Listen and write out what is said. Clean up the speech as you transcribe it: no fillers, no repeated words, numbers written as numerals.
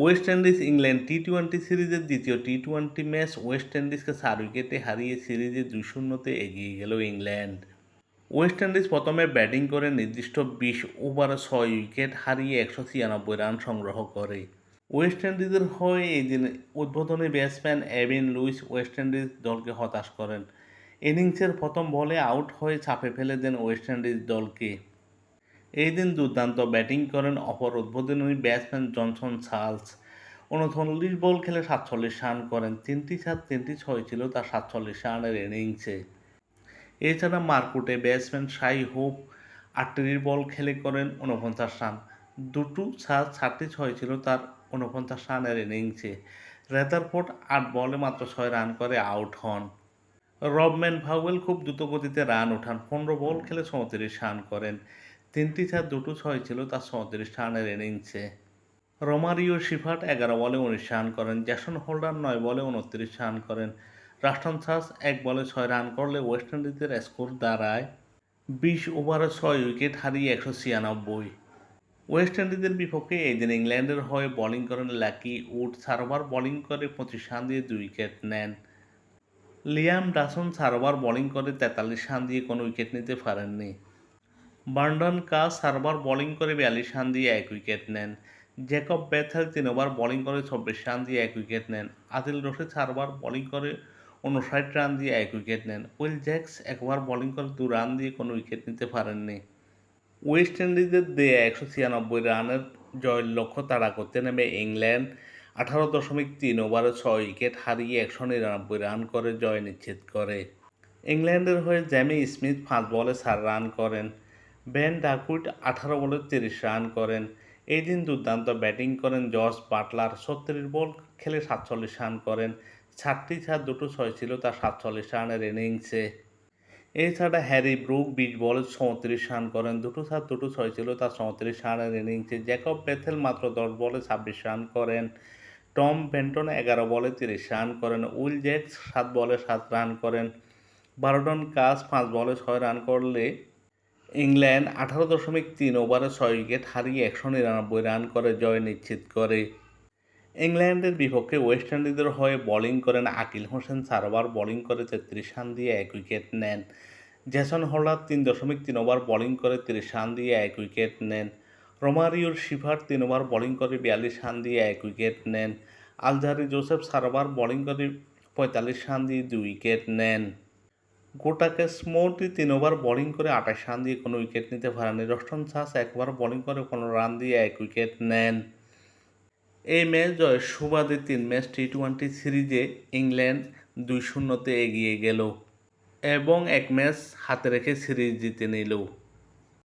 West Indies England টি-20 সিরিজের দ্বিতীয় টি-20 match West ইন্ডিজকে 4 উইকেটে হারিয়ে সিরিজে 2-0 এগিয়ে গেল ইংল্যান্ড। ওয়েস্ট ইন্ডিজ প্রথমে ব্যাটিং করে নির্দিষ্ট 20 ওভারে 6 উইকেট হারিয়ে 196 রান সংগ্রহ করে। ওয়েস্ট ইন্ডিজের হয়ে এই দিন উদ্বোধনী batsman Evin Lewis West Indies দলকে হতাশ করেন। ইনিংসের প্রথম বলে আউট হয়ে চাপে ফেলে দেন ওয়েস্ট ইন্ডিজ দলকে। এই দিন দুর্দান্ত ব্যাটিং করেন অপর উদ্বোধনী ব্যাটসম্যান জনসন চার্লস। 39 বল খেলে 47 রান করেন। 3টি 4 3টি 6 ছিল তার 47 রানের ইনিংসে। এছাড়া মারকুটে ব্যাটসম্যান শাই হোপ 38 বল খেলে করেন 49 রান। 2টো 4 4টি 6 ছিল তার 49 রানের ইনিংসে। রেদারফোর্ড 8 বলে মাত্র 6 রান করে আউট হন। রবম্যান পাওয়েল খুব দ্রুতগতিতে রান ওঠান। 15 বল খেলে 34 রান করেন। 3টি 4 2টো 6 ছিল তার 34 রানের ইনিংসে। রোমারিও শিফার্ট 11 বলে 19 রান করেন। জেসন হোল্ডার 9 বলে 29 রান করেন। রাস্টন চার্লস 1 বলে 6 রান করলে ওয়েস্ট ইন্ডিজের স্কোর দাঁড়ায় 20 ওভারে 6 উইকেট হারিয়ে 196। ওয়েস্ট ইন্ডিজের বিপক্ষে এই দিন ইংল্যান্ডের হয়ে বোলিং করেন লাকি উড। 4 ওভার বোলিং করে 25 রান দিয়ে 2 উইকেট নেন। লিয়াম ডাসন 4 ওভার বোলিং করে 43 রান দিয়ে কোনো উইকেট নিতে পারেননি। বার্নডন কাস 4 ওভার বোলিং করে 42 রান দিয়ে 1 উইকেট নেন। জ্যাকব বেথেল 3 ওভার বোলিং করে 24 রান দিয়ে 1 উইকেট নেন। আদিল রশিদ 4 ওভার বোলিং করে 59 রান দিয়ে 1 উইকেট নেন। উইল জ্যাকস 1 ওভার বোলিং করে 2 রান দিয়ে কোনো উইকেট নিতে পারেননি। ওয়েস্ট ইন্ডিজের দেয়া 196 রানের জয়ের লক্ষ্য তাড়া করতে নেমে ইংল্যান্ড 18.3 ওভারে 6 উইকেট হারিয়ে 199 রান করে জয় নিশ্চিত করে। ইংল্যান্ডের হয়ে জ্যামি স্মিথ 5 বলে 4 রান করেন। বেন ডাকউইট 18 বলে 30 রান করেন। এই দিন দুর্দান্ত ব্যাটিং করেন জস বাটলার। 36 বল খেলে 47 রান করেন। 4টি 4 2টো 6 ছিল তার 47 রানের ইনিংসে। এছাড়া হ্যারি ব্রুক 20 বলে 34 রান করেন। 2টো 4 2টো 6 ছিল তার 34 রানের ইনিংসে। জ্যাকব বেথেল মাত্র 10 বলে 26 রান করেন। টম বেন্টন 11 বলে 30 রান করেন। উইল জ্যাকস 7 বলে 7 রান করেন। বারডন কাস 5 বলে 6 রান করলে ইংল্যান্ড 18.3 ওভারে 6 উইকেট হারিয়ে 199 রান করে জয় নিশ্চিত করে। ইংল্যান্ডের বিপক্ষে ওয়েস্ট ইন্ডিজের হয়ে বোলিং করেন আকিল হোসেন। 4 ওভার বোলিং করে 33 রান দিয়ে 1 উইকেট নেন। জেসন হোল্ডার 3.3 ওভার বোলিং করে 30 রান দিয়ে 1 উইকেট নেন। রোমারিওর শিফার্ট 3 ওভার বোলিং করে 42 রান দিয়ে 1 উইকেট নেন। আলজারি জোসেফ 4 ওভার বোলিং করে 45 রান দিয়ে 2 উইকেট নেন। গোটাকে স্মোর্টি 3 ওভার বোলিং করে 28 রান দিয়ে কোনো উইকেট নিতে পারেনি। রস্টন চার্লস 1 ওভার বোলিং করে 15 রান দিয়ে 1 উইকেট নেন। এই ম্যাচ জয়ের সুবাদে 3 ম্যাচ টি-20 সিরিজে ইংল্যান্ড 2-0 এগিয়ে গেল এবং 1 ম্যাচ হাতে রেখে সিরিজ জিতে নিল।